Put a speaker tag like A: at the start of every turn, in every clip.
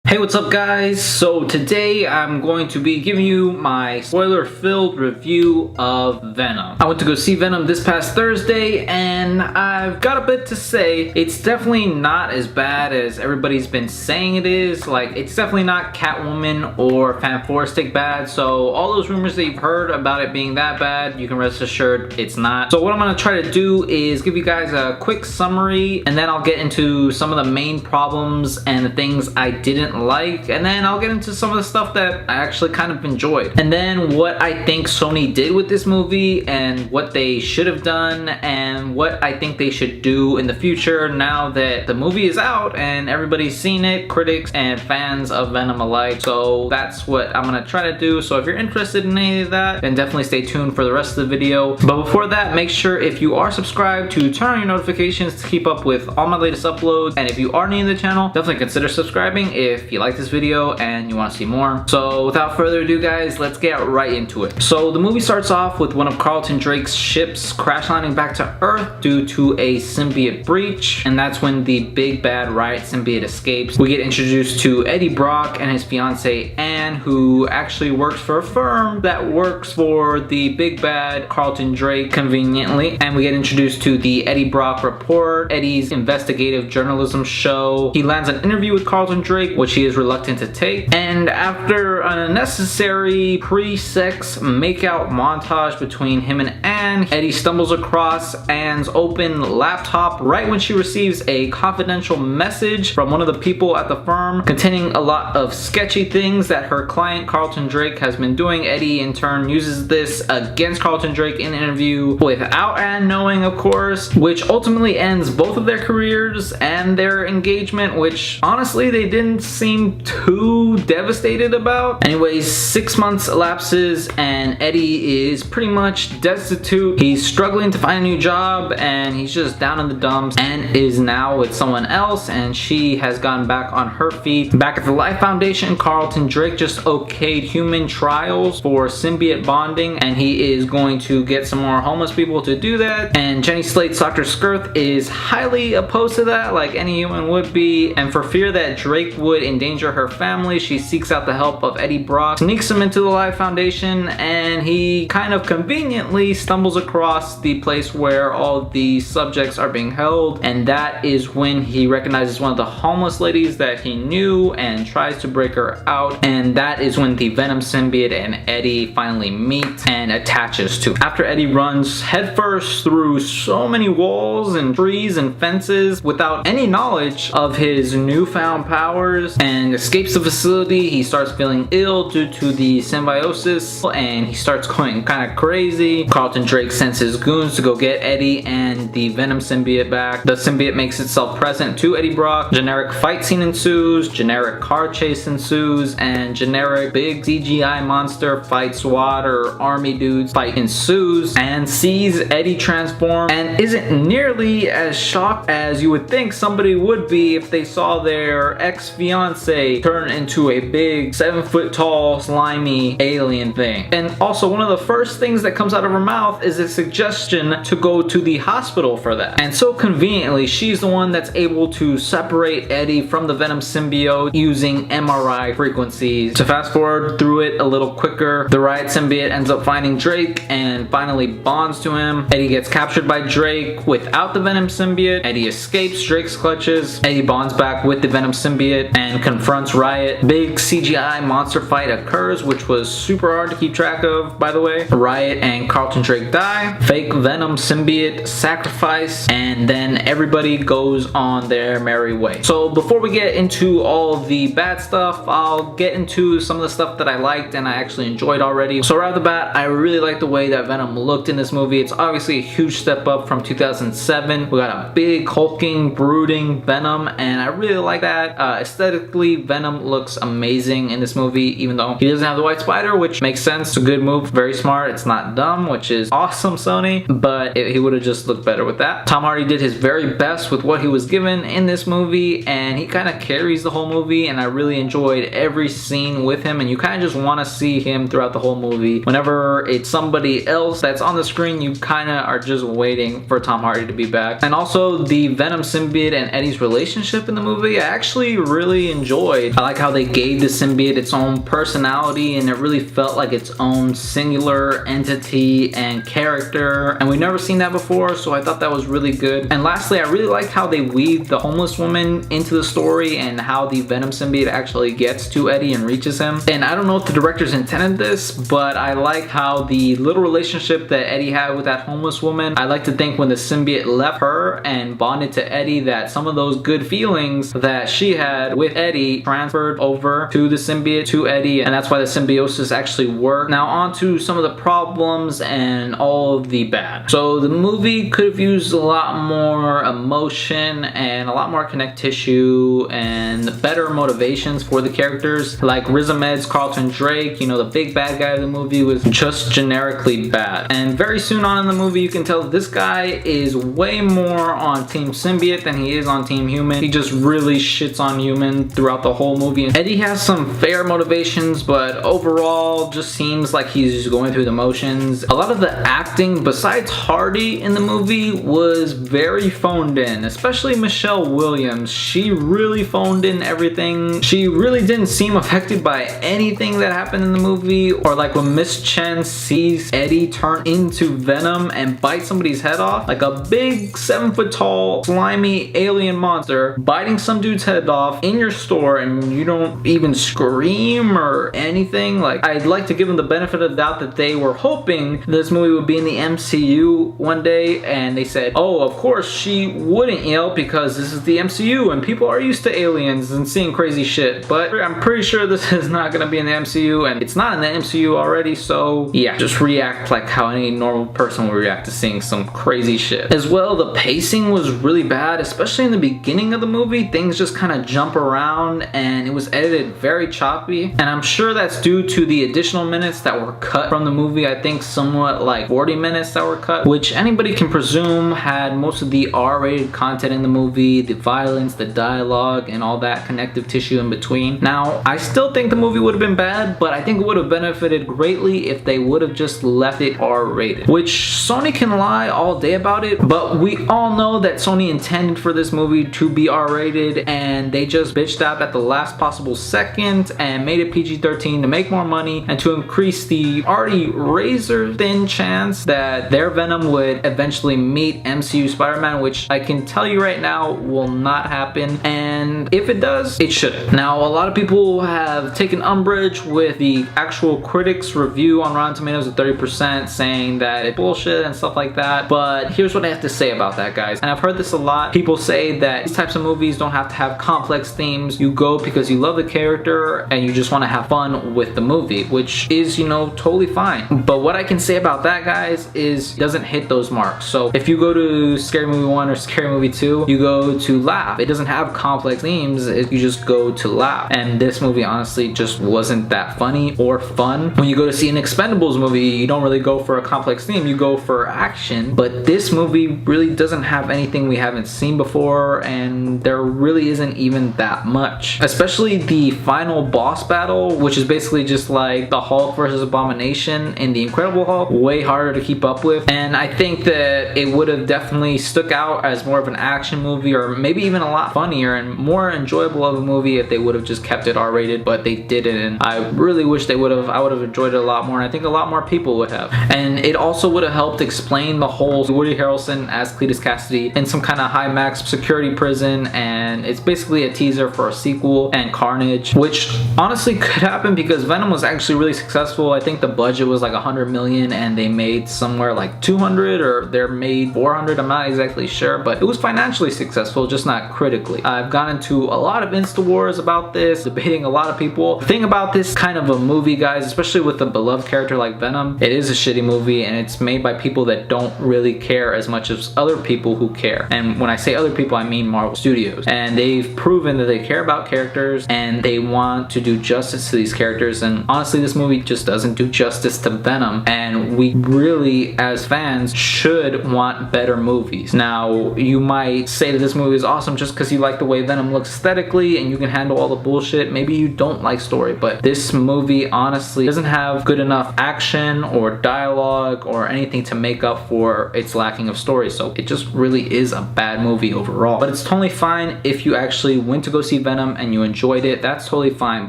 A: Hey, what's up guys? So today I'm going to be giving you my spoiler-filled review of Venom. I went to go see Venom this past Thursday and I've got a bit to say. It's definitely not as bad as everybody's been saying it is. Like, it's definitely not Catwoman or Fantastic bad. So all those rumors that you've heard about it being that bad, you can rest assured it's not. So what I'm going to try to do is give you guys a quick summary and then I'll get into some of the main problems and the things I didn't like, and then I'll get into some of the stuff that I actually kind of enjoyed, and then what I think Sony did with this movie and what they should have done and what I think they should do in the future now that the movie is out and everybody's seen it, critics and fans of Venom alike. So that's what I'm gonna try to do. So if you're interested in any of that, then definitely stay tuned for the rest of the video. But before that, make sure if you are subscribed to turn on your notifications to keep up with all my latest uploads, and if you are new to the channel, definitely consider subscribing if you like this video and you want to see more. So without further ado guys, let's get right into it. So the movie starts off with one of Carlton Drake's ships crash landing back to Earth due to a symbiote breach, and that's when the big bad Riot symbiote escapes. We get introduced to Eddie Brock and his fiancée Anne, who actually works for a firm that works for the big bad Carlton Drake conveniently, and we get introduced to the Eddie Brock Report, Eddie's investigative journalism show. He lands an interview with Carlton Drake, which he is reluctant to take, and after an unnecessary pre-sex makeout montage between him and Anne, Eddie stumbles across Anne's open laptop right when she receives a confidential message from one of the people at the firm containing a lot of sketchy things that her client Carlton Drake has been doing. Eddie in turn uses this against Carlton Drake in an interview without Anne knowing, of course, which ultimately ends both of their careers and their engagement, which honestly they didn't seem too devastated about. Anyways, 6 months elapses and Eddie is pretty much destitute. He's struggling to find a new job and he's just down in the dumps, and is now with someone else, and she has gone back on her feet. Back at the Life Foundation, Carlton Drake just okayed human trials for symbiote bonding, and he is going to get some more homeless people to do that, and Jenny Slate's Dr. Skirth is highly opposed to that, like any human would be, and for fear that Drake would endanger her family, she seeks out the help of Eddie Brock, sneaks him into the Life Foundation, and he kind of conveniently stumbles across the place where all the subjects are being held, and that is when he recognizes one of the homeless ladies that he knew and tries to break her out, and that is when the Venom symbiote and Eddie finally meet and attaches to. After Eddie runs headfirst through so many walls and trees and fences without any knowledge of his newfound powers and escapes the facility, he starts feeling ill due to the symbiosis and he starts going kind of crazy. Carlton Drake sends his goons to go get Eddie and the Venom symbiote back. The symbiote makes itself present to Eddie Brock. Generic fight scene ensues, generic car chase ensues, and generic big CGI monster fight SWAT or army dudes fight ensues, and sees Eddie transform and isn't nearly as shocked as you would think somebody would be if they saw their ex-fiance turn into a big 7-foot tall slimy alien thing. And also one of the first things that comes out of her mouth is a suggestion to go to the hospital for that, and so conveniently she's the one that's able to separate Eddie from the Venom symbiote using MRI frequencies. To fast forward through it a little quicker, the Riot symbiote ends up finding Drake and finally bonds to him. Eddie gets captured by Drake without the Venom symbiote. Eddie escapes Drake's clutches. Eddie bonds back with the Venom symbiote and confronts Riot. Big CGI monster fight occurs, which was super hard to keep track of, by the way. Riot and Carlton Drake die. Fake Venom symbiote sacrifice, and then everybody goes on their merry way. So before we get into all of the bad stuff, I'll get into some of the stuff that I liked and I actually enjoyed already. So right off the bat, I really like the way that Venom looked in this movie. It's obviously a huge step up from 2007. We got a big hulking, brooding Venom, and I really like that. Aesthetically, Venom looks amazing in this movie, even though he doesn't have the white spider, which makes sense. It's a good move, very smart. It's not dumb, which is awesome, Sony, but he would have just looked better with that. Tom Hardy did his very best with what he was given in this movie, and he kind of carries the whole movie, and I really enjoyed every scene with him, and you kind of just want to see him throughout the whole movie. Whenever it's somebody else that's on the screen, you kind of are just waiting for Tom Hardy to be back. And also the Venom symbiote and Eddie's relationship in the movie, I actually really enjoyed. I like how they gave the symbiote its own personality, and it really felt like its own singular entity and character, and we've never seen that before, so I thought that was really good. And lastly, I really liked how they weaved the homeless woman into the story and how the Venom symbiote actually gets to Eddie and reaches him. And I don't know if the directors intended this, but I like how the little relationship that Eddie had with that homeless woman, I like to think when the symbiote left her and bonded to Eddie, that some of those good feelings that she had with Eddie transferred over to the symbiote, to Eddie, and that's why the symbiosis actually worked. Now on to some of the problems and all of the bad. So the movie could have used a lot more emotion and a lot more connect tissue and better motivations for the characters. Like Riz Ahmed's Carlton Drake, you know, the big bad guy of the movie, was just generically bad. And very soon on in the movie, you can tell that this guy is way more on Team Symbiote than he is on Team Human. He just really shits on Human throughout the whole movie. And Eddie has some fair motivations, but overall just seems like he's just going through the motions. A lot of the acting besides Hardy in the movie was very phoned in, especially Michelle Williams. She really phoned in everything. She really didn't seem affected by anything that happened in the movie, or like when Miss Chen sees Eddie turn into Venom and bite somebody's head off, like a big 7-foot tall slimy alien monster biting some dude's head off in your store, and you don't even scream or anything. Like, I'd like to give them the benefit of the doubt that they were hoping this movie would be in the MCU one day, and they said, oh, of course she wouldn't yell because this is the MCU and people are used to aliens and seeing crazy shit. But I'm pretty sure this is not gonna be in the MCU, and it's not in the MCU already, so yeah, just react like how any normal person would react to seeing some crazy shit. As well, the pacing was really bad, especially in the beginning of the movie. Things just kind of jump around and it was edited very choppy, and I'm sure that's due to the additional minutes that were cut from the movie. I think somewhat like 40 minutes that were cut, which anybody can presume had most of the R-rated content in the movie, the violence, the dialogue, and all that connective tissue in between. Now, I still think the movie would have been bad, but I think it would have benefited greatly if they would have just left it R-rated, which Sony can lie all day about it, but we all know that Sony intended for this movie to be R-rated, and they just bitched out at the last possible second and made it PG-13 to make more money and to increase the already razor thin chance that their Venom would eventually meet MCU Spider-Man, which I can tell you right now will not happen, and if it does, it shouldn't. Now, a lot of people have taken umbrage with the actual critics review on Rotten Tomatoes of 30%, saying that it's bullshit and stuff like that, but here's what I have to say about that, guys. And I've heard this a lot. People say that these types of movies don't have to have complex themes. You go because you love the character and you just want to have fun with the movie, which is, you know, totally fine. But what I can say about that, guys, is it doesn't hit those marks. So if you go to Scary Movie 1 or Scary Movie 2, you go to laugh. It doesn't have complex themes. You just go to laugh. And this movie honestly just wasn't that funny or fun. When you go to see an Expendables movie, you don't really go for a complex theme. You go for action. But this movie really doesn't have anything we haven't seen before, and there really isn't even that much. Especially the final boss battle, which is basically just like the Hulk versus Abomination in the Incredible Hulk, way harder to keep up with. And I think that it would have definitely stuck out as more of an action movie, or maybe even a lot funnier and more enjoyable of a movie if they would have just kept it R-rated, but they didn't, and I really wish they would have. I would have enjoyed it a lot more, and I think a lot more people would have. And it also would have helped explain the whole Woody Harrelson as Cletus Cassidy in some kind of high max security prison, and it's basically a teaser for a sequel and Carnage, which honestly could happen because Venom was actually really successful. I think the budget was like 100 million and they made somewhere like 200, or they're made 400, I'm not exactly sure, but it was financially successful, just not critically. I've gone into a lot of Insta wars about this, debating a lot of people. The thing about this kind of a movie, guys, especially with a beloved character like Venom, it is a shitty movie, and it's made by people that don't really care as much as other people who care. And when I say other people, I mean Marvel Studios. And they've proven that they care about characters and they want to do justice to these characters, and honestly this movie just doesn't do justice to Venom, and we really as fans should want better movies. Now, you might say that this movie is awesome just because you like the way Venom looks aesthetically and you can handle all the bullshit. Maybe you don't like story, but this movie honestly doesn't have good enough action or dialogue or anything to make up for its lacking of story, so it just really is a bad movie overall. But it's totally fine if you actually went to go see Venom Venom and you enjoyed it, that's totally fine,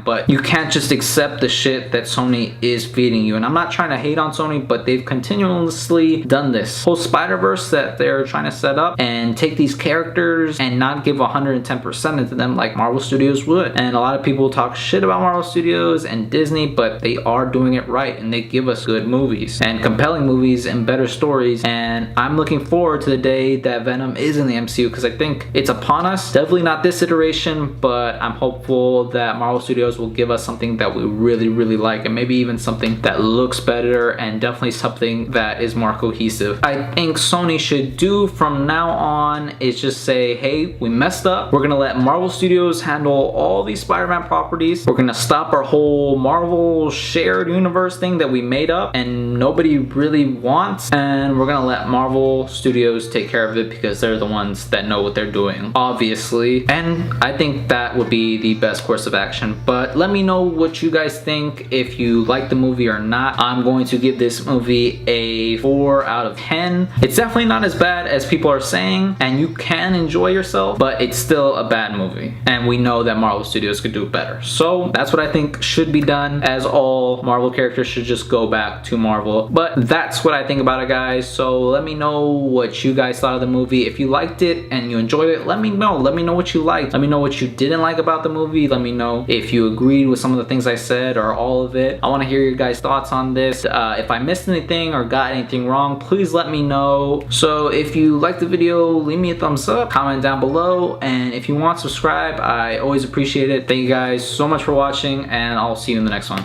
A: but you can't just accept the shit that Sony is feeding you. And I'm not trying to hate on Sony, but they've continuously done this whole Spider-Verse that they're trying to set up and take these characters and not give 110% into them like Marvel Studios would. And a lot of people talk shit about Marvel Studios and Disney, but they are doing it right and they give us good movies and compelling movies and better stories. And I'm looking forward to the day that Venom is in the MCU because I think it's upon us. Definitely not this iteration, but I'm hopeful that Marvel Studios will give us something that we really like, and maybe even something that looks better and definitely something that is more cohesive. I think Sony should do from now on is just say, hey, we messed up. We're gonna let Marvel Studios handle all these Spider-Man properties. We're gonna stop our whole Marvel shared universe thing that we made up and nobody really wants, and we're gonna let Marvel Studios take care of it because they're the ones that know what they're doing, obviously. And I think that would be the best course of action. But let me know what you guys think, if you like the movie or not. I'm going to give this movie a 4 out of 10. It's definitely not as bad as people are saying, and you can enjoy yourself, but it's still a bad movie. And we know that Marvel Studios could do better. So that's what I think should be done, as all Marvel characters should just go back to Marvel. But that's what I think about it, guys. So let me know what you guys thought of the movie. If you liked it and you enjoyed it, let me know. Let me know what you liked. Let me know what you didn't like about the movie. Let me know if you agreed with some of the things I said or all of it. I want to hear your guys' thoughts on this. If I missed anything or got anything wrong, please let me know. So if you liked the video, leave me a thumbs up, comment down below, and if you want, subscribe. I always appreciate it. Thank you guys so much for watching, and I'll see you in the next one.